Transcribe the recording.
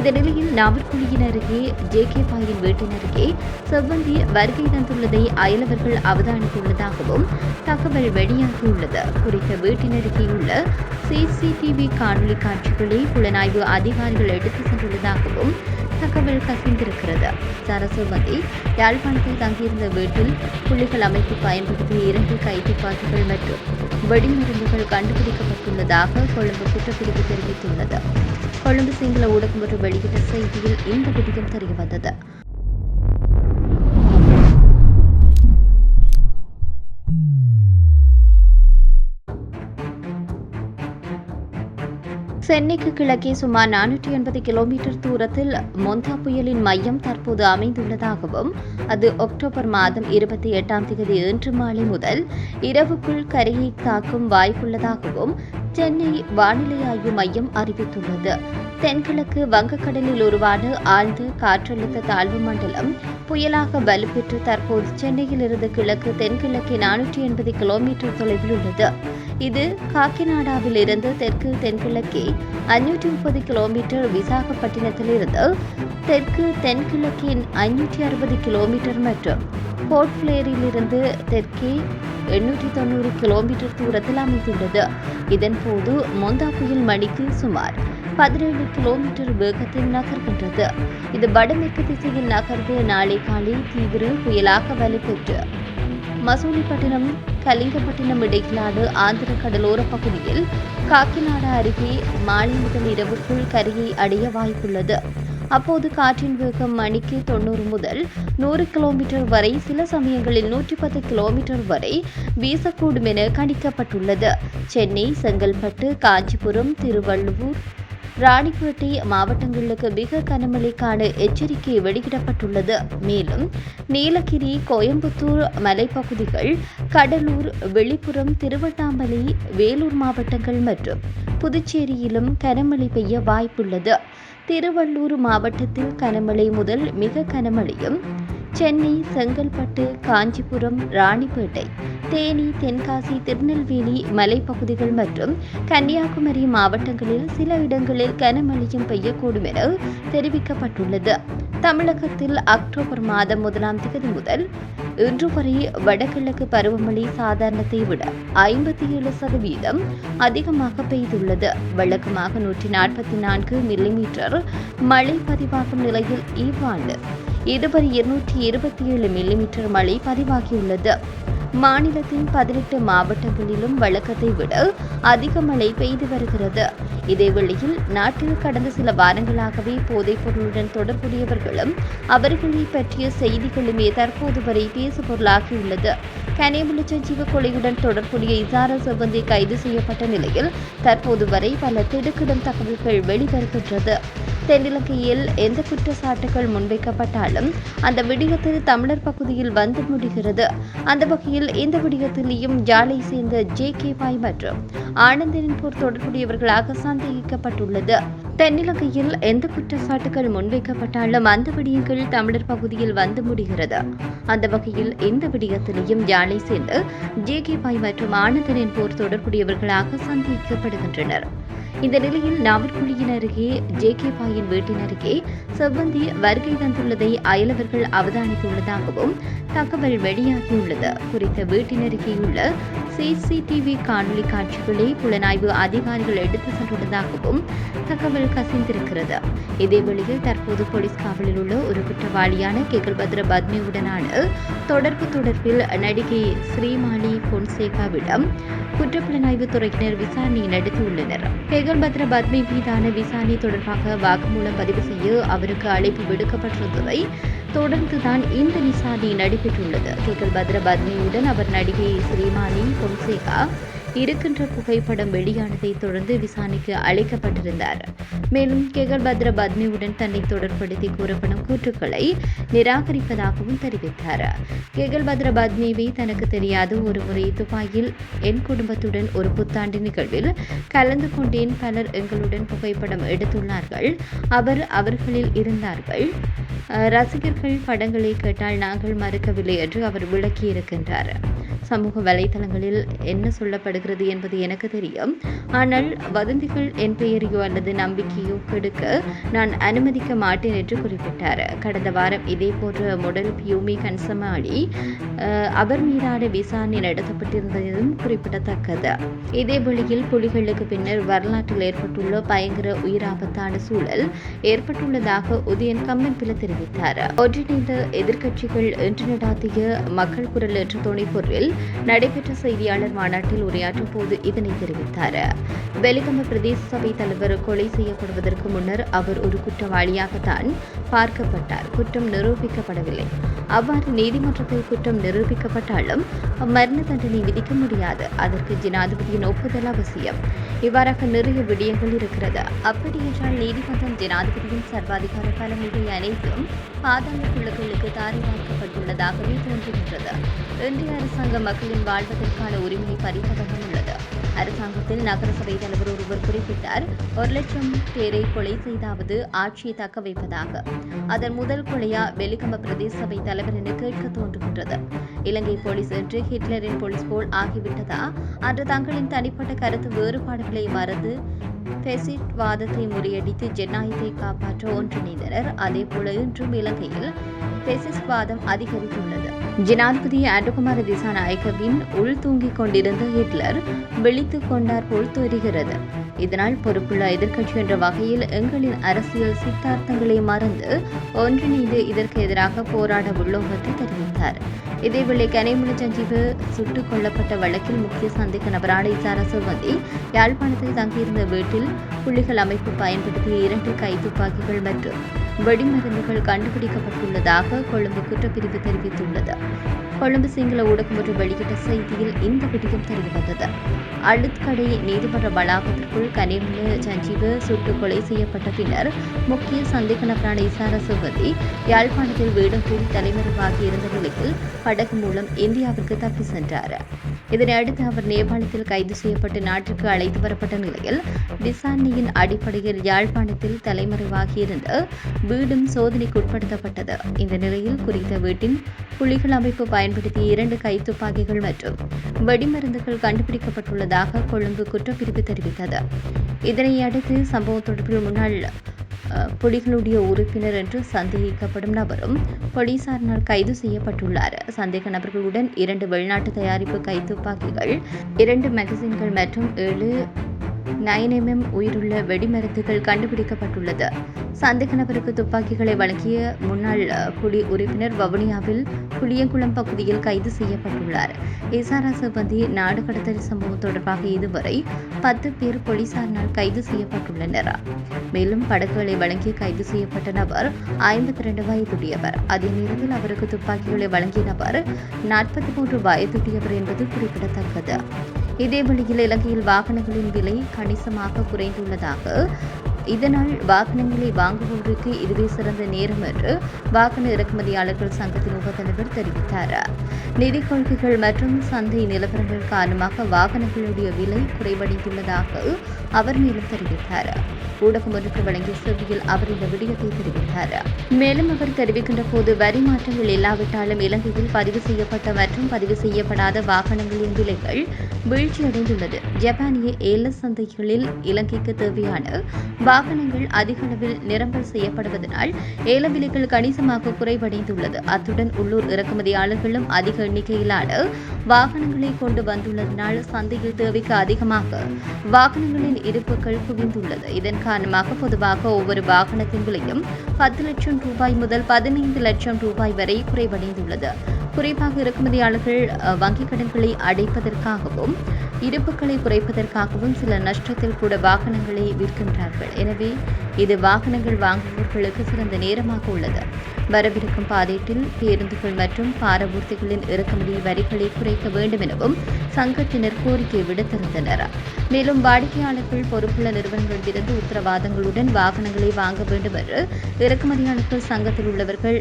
இந்த நிலையில் நாவற்குழியின் அருகே ஜேகேபாயின் வீட்டின் அருகே செவ்வந்தி வருகை தந்துள்ளதை அயலவர்கள் அவதானித்துள்ளதாகவும் தகவல் வெளியாகியுள்ளது. குறித்த வீட்டின் அருகே உள்ள சிசிடிவி காணொலி காட்சிகளை புலனாய்வு அதிகாரிகள் எடுத்துச் சென்றுள்ளதாகவும் தகவல் கசிந்திருக்கிறது. செவ்வந்தி யாழ்ப்பாணத்தில் தங்கியிருந்த வீட்டில் புள்ளிகள் அமைப்பு பயன்படுத்திய 2 கைத்துப்பாக்கிகள் மற்றும் வெடிமருந்துகள் கண்டுபிடிக்கப்பட்டுள்ளதாக கொழும்பு குற்றப்பிரிவு தெரிவித்துள்ளது. கொழும்பு சிங்கள ஊடகம் ஒன்று வெளியிட்ட செய்தியில் இந்த விடயம் தெரியவந்தது. சென்னைக்கு கிழக்கே சுமார் 480 கிலோமீட்டர் தூரத்தில் மொந்தா புயலின் மையம் தற்போது அமைந்துள்ளதாகவும் அது அக்டோபர் மாதம் 28ஆம் தேதி இன்று மாலை முதல் இரவுக்குள் கரையை தாக்கும் வாய்ப்புள்ளதாகவும் சென்னை வானிலை ஆய்வு மையம் அறிவித்துள்ளது. தென்கிழக்கு வங்கக்கடலில் உருவான ஆழ்ந்த காற்றழுத்த தாழ்வு மண்டலம் புயலாக வலுப்பெற்று தற்போது சென்னையிலிருந்து கிழக்கு தென்கிழக்கே 480 கிலோமீட்டர் தொலைவில் உள்ளது. இது காக்கிநாடாவில் இருந்து தெற்கு தென்கிழக்கே 530 கிலோமீட்டர், விசாகப்பட்டினத்திலிருந்து தெற்கு தென்கிழக்கே 560 கிலோமீட்டர் மற்றும் போர்ட் பிளேரிலிருந்து தெற்கே 890 கிலோமீட்டர் தூரத்தில் அமைந்துள்ளது. இதன்போது மொந்தா புயல் மணிக்கு சுமார் 17 கிலோமீட்டர் வேகத்தில் நகர்கின்றது. இது வடமேற்கு திசையில் நகர்ந்து நாளை காலை தீவிர புயலாக வலுப்பெற்று மசூலிப்பட்டினம் கலிங்கப்பட்டினம் இடையிலான ஆந்திர கடலோர பகுதியில் காக்கிநாடா அருகே மாலை முதல் இரவுக்குள் கரையை அடைய வாய்ப்புள்ளது. அப்போது காற்றின் வேகம் மணிக்கு 90 முதல் 100 கிலோமீட்டர் வரை, சில சமயங்களில் 110 கிலோமீட்டர் வரை வீசக்கூடும் என கணிக்கப்பட்டுள்ளது. சென்னை, செங்கல்பட்டு, காஞ்சிபுரம், திருவள்ளூர், ராணிப்பேட்டை மாவட்டங்களுக்கு மிக கனமழைக்கான எச்சரிக்கை வெளியிடப்பட்டுள்ளது. மேலும் நீலகிரி, கோயம்புத்தூர் மலைப்பகுதிகள், கடலூர், விழுப்புரம், திருவண்ணாமலை, வேலூர் மாவட்டங்கள் மற்றும் புதுச்சேரியிலும் கனமழை பெய்ய வாய்ப்புள்ளது. திருவள்ளூர் மாவட்டத்தில் கனமழை முதல் மிக கனமழையும், சென்னை, செங்கல்பட்டு, காஞ்சிபுரம், ராணிப்பேட்டை, தேனி, தென்காசி, திருநெல்வேலி மலைப்பகுதிகள் மற்றும் கன்னியாகுமரி மாவட்டங்களில் சில இடங்களில் கனமழையும் பெய்யக்கூடும் என தெரிவிக்கப்பட்டுள்ளது. தமிழகத்தில் அக்டோபர் மாதம் 1ஆம் தேதி முதல் இன்று வரை வடகிழக்கு பருவமழை சாதாரணத்தை விட 57% அதிகமாக பெய்துள்ளது. வழக்கமாக 144 மில்லிமீட்டர் மழை பதிவாகும் நிலையில் இவ்வாண்டு இதுவரை 227 மில்லிமீட்டர் மழை பதிவாகியுள்ளது. மாநிலத்தின் 18 மாவட்டங்களிலும் வழக்கத்தை விட அதிக மழை பெய்து வருகிறது. இதேவேளையில் நாட்டில் கடந்த சில வாரங்களாகவே போதைப் பொருளுடன் தொடர்புடையவர்களும் அவர்களை பற்றிய செய்திகளுமே தற்போது வரை பேசுபொருளாகியுள்ளது. கனேமுலச்சஞ்சீவ கொலையுடன் தொடர்புடைய இசாரா செவ்வந்தி கைது செய்யப்பட்ட நிலையில் தற்போது வரை பல திடுக்கிடும் தகவல்கள் வெளிவருகின்றது. தென்னிலங்கையில் எந்த குற்றச்சாட்டுகள் முன்வைக்கப்பட்டாலும் அந்த விடயத்தில் தமிழர் பகுதியில் வந்து முடிகிறது. அந்த வகையில் இந்த விடயத்திலேயும் யாழை சேர்ந்த ஜேகேபாய் மற்றும் ஆனந்தனின் போர் தொடர்புடையவர்களாக சந்தேகிக்கப்பட்டுள்ளது. தென்னிலங்கையில் எந்த குற்றச்சாட்டுகள் முன்வைக்கப்பட்டாலும் அந்த விடயங்கள் தமிழர் பகுதியில் வந்து முடிகிறது. அந்த வகையில் இந்த விடயத்திலேயும் யாழை சேர்ந்த ஜேகேபாய் மற்றும் ஆனந்தனின் போர் தொடர்புடையவர்களாக சந்தேகிக்கப்படுகின்றனர். இந்த நிலையில் நாவற்குழியின் அருகே ஜேகேபாயின் வீட்டின் அருகே செவ்வந்தி வருகை தந்துள்ளதை அயலவர்கள் அவதானித்துள்ளதாகவும் தகவல் வெளியாகியுள்ளது. குறித்த வீட்டின் அருகேயுள்ள சிசிடிவி காணொலி காட்சிகளை புலனாய்வு அதிகாரிகள் எடுத்துச் சென்றுள்ளதாகவும் தகவல் கசிந்திருக்கிறது. இதேவேளையில் தற்போது போலீஸ் காவலில் உள்ள ஒரு குற்றவாளியான கேகல்பத்ர பத்மியுடனான தொடர்பில் நடிகை ஸ்ரீமாலி பொன்சேகாவிடம் குற்றப்புலனாய்வு துறையினர் விசாரணை நடத்தியுள்ளனர். கேகல்பத்ர பத்மி மீதான விசாரணை தொடர்பாக வாக்குமூலம் பதிவு செய்ய அவருக்கு அழைப்பு விடுக்கப்பட்டிருந்ததை தொடர்ந்துதான் இந்த விசாரணை நடைபெற்றுள்ளது. கேகல்பத்ர பத்மியுடன் அவர் நடிகை ஸ்ரீமாலி பொன்சேகா இருக்கின்ற புகைப்படம் வெளியானதை தொடர்ந்து விசாரணைக்கு அழைக்கப்பட்டிருந்தார். மேலும் கேகல்பத்ர பத்மியுடன் தன்னை தொடர்படுத்தி கூறப்படும் கூற்றுக்களை நிராகரிப்பதாகவும் தெரிவித்தார். கேகல்பத்ர பத்மிவை தனக்கு தெரியாத ஒரு முறை துபாயில் என் குடும்பத்துடன் ஒரு புத்தாண்டு நிகழ்வில் கலந்து கொண்டேன். பலர் எங்களுடன் புகைப்படம் எடுத்துள்ளார்கள். அவர்களில் இருந்தார்கள். ரசிகர்கள் படங்களை கேட்டால் நாங்கள் மறுக்கவில்லை என்று அவர் விளக்கியிருக்கின்றார். சமூக வலைதளங்களில் என்ன சொல்லப்படுகிறது என்பது எனக்கு தெரியும். ஆனால் வதந்திகள் என் பெயரையோ அல்லது நம்பிக்கையோ கெடுக்க நான் அனுமதிக்க மாட்டேன் என்று குறிப்பிட்டார். கடந்த வாரம் இதேபோன்ற மொடல் பியூமி கன்சமாளி அவர் மீதான விசாரணை நடத்தப்பட்டிருந்ததும் குறிப்பிடத்தக்கது. இதேவேளையில் புலிகளுக்கு பின்னர் வரலாற்றில் ஏற்பட்டுள்ள பயங்கர உயிராபத்தான சூழல் ஏற்பட்டுள்ளதாக உதயன் கம்மன்பில தெரிவித்தார். ஒன்றிணைந்த எதிர்க்கட்சிகள் இன்று நடாத்திய மக்கள் குரல் என்ற துணைப்பொருளில் நடைபெற்ற செய்தியாளர் மாநாட்டில் உரையாற்றும் போது இதனை தெரிவித்தார். வெலிகம பிரதேச சபை தலைவர் கொலை செய்யப்படுவதற்கு முன்னர் அவர் ஒரு குற்றவாளியாகத்தான் பார்க்கப்பட்டார். குற்றம் நிரூபிக்கப்படவில்லை. அவ்வாறு நீதிமன்றத்தில் குற்றம் நிரூபிக்கப்பட்டாலும் மரண தண்டனை விதிக்க முடியாது. அதற்கு ஜனாதிபதியின் ஒப்புதல் அவசியம். இவ்வாறாக நிறைய விடயங்கள் இருக்கிறது. அப்படியென்றால் நீதிமன்றம் ஜனாதிபதியின் சர்வாதிகார பலமுறை அனைத்தும் பாதாள குழுக்களுக்கு தாரைவார்க்கப்பட்டுள்ளதாகவே தோன்றுகின்றது. இன்றைய அரசாங்கம் மக்களின் வாழ்வதற்கான உரிமையை பறிப்பதாக உள்ளது. அரசாங்கத்தில் நகரசபை தலைவர் ஒருவர் குறிப்பிட்டார், 1,00,000 பேரை கொலை செய்தாவது ஆட்சியை தக்க வைப்பதாக. அதன் முதல் கொலையா வெலிகம பிரதேச சபை தலைவர் என கேட்க தோன்றுகின்றது. இலங்கை போலீஸ் என்று ஹிட்லரின் போலீஸ் போல் ஆகிவிட்டதா? அன்று தங்களின் தனிப்பட்ட கருத்து வேறுபாடுகளை மறந்து பெசிட் வாதத்தை முறியடித்து ஜனநாயகத்தை காப்பாற்ற ஒன்றிணைந்தனர். அதேபோல இன்றும் இலங்கையில் பெசிஸ்ட் வாதம் அதிகரித்துள்ளது. ஜனாதிபதி அனுகுமார திசாநாயக்கவின் உள் தூங்கிக் கொண்டிருந்த ஹிட்லர் விழித்துக் கொண்டார் போல் தெரிகிறது. இதனால் பொறுப்புள்ள எதிர்க்கட்சி என்ற வகையில் எங்களின் அரசியல் சித்தார்த்தங்களை மறந்து ஒன்றிணைந்து இதற்கு எதிராக போராட உள்ளோம் என்று தெரிவித்தார். இதேவேளை கனிமுல சஞ்சீவு சுட்டுக் கொல்லப்பட்ட வழக்கில் முக்கிய சந்தேக நபரான இசாரா சிவந்தி யாழ்ப்பாணத்தில் தங்கியிருந்த வீட்டில் புலிகள் அமைப்பு பயன்படுத்திய 2 கைத்துப்பாக்கிகள் மற்றும் வெடிமருந்துகள் கண்டுபிடிக்கப்பட்டுள்ளதாக கொழும்பு குற்றப்பிரிவு தெரிவித்துள்ளது. கொழும்பு சிங்கள ஊடகம் ஒன்று வெளியிட்ட செய்தியில் இந்த விடயம் தெரியவந்தது. அழுத்கடை நீதிமன்ற வளாகத்திற்குள் கனிமுல சஞ்சீவு சுட்டுக் கொலை செய்யப்பட்ட பின்னர் முக்கிய சந்தேக நபரான இசாரா சிவந்தி யாழ்ப்பாணத்தில் வீடொன்றில் தலைமறைவாகி இருந்த நிலையில் படகு மூலம் இந்தியாவிற்கு தப்பி சென்றார். இதனையடுத்து அவர் நேபாளத்தில் கைது செய்யப்பட்டு நாட்டிற்கு அழைத்து வரப்பட்ட நிலையில் விசாரணையின் அடிப்படையில் யாழ்ப்பாணத்தில் தலைமறைவாகியிருந்த வீடும் சோதனைக்கு உட்படுத்தப்பட்டது. இந்த நிலையில் குறித்த வீட்டின் புலிகள் அமைப்பு பயன்படுத்திய 2 கைத்துப்பாக்கிகள் மற்றும் வெடிமருந்துகள் கண்டுபிடிக்கப்பட்டுள்ளதாக கொழும்பு குற்றப்பிரிவு தெரிவித்தது. இதனையடுத்து சம்பவம் தொடர்பில் முன்னாள் புலிகளுடைய உறுப்பினர் என்று சந்தேகிக்கப்படும் நபரும் போலீசாரினால் கைது செய்யப்பட்டுள்ளார். சந்தேக நபர்களுடன் 2 வெளிநாட்டு தயாரிப்பு கைத்துப்பாக்கிகள், 2 மேகசின்கள் மற்றும் 7 9mm உயிருள்ள வெடிமருந்துகள் கண்டுபிடிக்கப்பட்டுள்ளது. சந்தேக நபருக்கு துப்பாக்கிகளை வழங்கிய முன்னாள் புலி உறுப்பினர் வவுனியாவில் புளியங்குளம் பகுதியில் கைது செய்யப்பட்டுள்ளார். இசாரா சிவந்தி நாடு கடத்தல் சம்பவம் தொடர்பாக இதுவரை 10 பேர் போலீசாரினால் கைது செய்யப்பட்டுள்ளனர். மேலும் படகுகளை வழங்கி கைது செய்யப்பட்ட நபர் 52 வயதுடையவர். அதே நேரத்தில் அவருக்கு துப்பாக்கிகளை வழங்கிய நபர் 43 வயதுடையவர் என்பது குறிப்பிடத்தக்கது. இதேவேளையில் இலங்கையில் வாகனங்களின் விலை கணிசமாக குறைந்துள்ளதாக, இதனால் வாகனங்களை வாங்குவோருக்கு இதுவே சிறந்த நேரம் என்று வாகன இறக்குமதியாளர்கள் சங்கத்தின் உபத்தலைவர் தெரிவித்தார். நிதி கொள்கைகள் மற்றும் சந்தை நிலவரங்கள் காரணமாக வாகனங்களுடைய விலை குறைவடைந்துள்ளதாக அவர் மேலும் தெரிவித்தார். ஊடகம் ஒன்றுக்கு வழங்கிய சேவையில் அவர் இந்த விடயத்தை தெரிவித்தார். மேலும் அவர் தெரிவிக்கின்ற போது, வரி மாற்றங்கள் இல்லாவிட்டாலும் இலங்கையில் பதிவு செய்யப்பட்ட மற்றும் பதிவு செய்யப்படாத வாகனங்களின் விலைகள் வீழ்ச்சியடைந்துள்ளது. ஜப்பானிய ஏல சந்தைகளில் இலங்கைக்கு தேவையான வாகனங்கள் அதிக அளவில் நிரம்பல் செய்யப்படுவதனால் ஏல விலைகள் கணிசமாக குறைவடைந்துள்ளது. அத்துடன் உள்ளூர் இறக்குமதியாளர்களும் அதிக எண்ணிக்கையிலான வாகனங்களை கொண்டு வந்துள்ளதனால் சந்தையில் தேவைக்கு அதிகமாக வாகனங்களின் இருப்புகள் குவிந்துள்ளது. இதன் காரணமாக பொதுவாக ஒவ்வொரு வாகனத்தின் விலையும் 10 லட்சம் ரூபாய் முதல் 15 லட்சம் ரூபாய் வரை குறைவடைந்துள்ளது. குறிப்பாக இறக்குமதியாளர்கள் வங்கிக் கடன்களை அடைப்பதற்காகவும் இருப்புகளை குறைப்பதற்காகவும் சில நஷ்டத்தில் கூட வாகனங்களை விற்கின்றார்கள். எனவே இது வாகனங்கள் வாங்குவோர்களுக்கு சிறந்த நேரமாக உள்ளது. வரவிருக்கும் பாதேட்டில் பேருந்துகள் மற்றும் பாரவூர்திகளின் இறக்குமதி வரிகளை குறைக்க வேண்டும் எனவும் சங்கத்தினர் கோரிக்கை விடுத்திருந்தனர். மேலும் வாடிக்கையாளர்கள் பொறுப்புள்ள நிறுவனங்களிலிருந்து உத்தரவாதங்களுடன் வாகனங்களை வாங்க வேண்டும் என்று இறக்குமதியாளர்கள் சங்கத்தில் உள்ளவர்கள்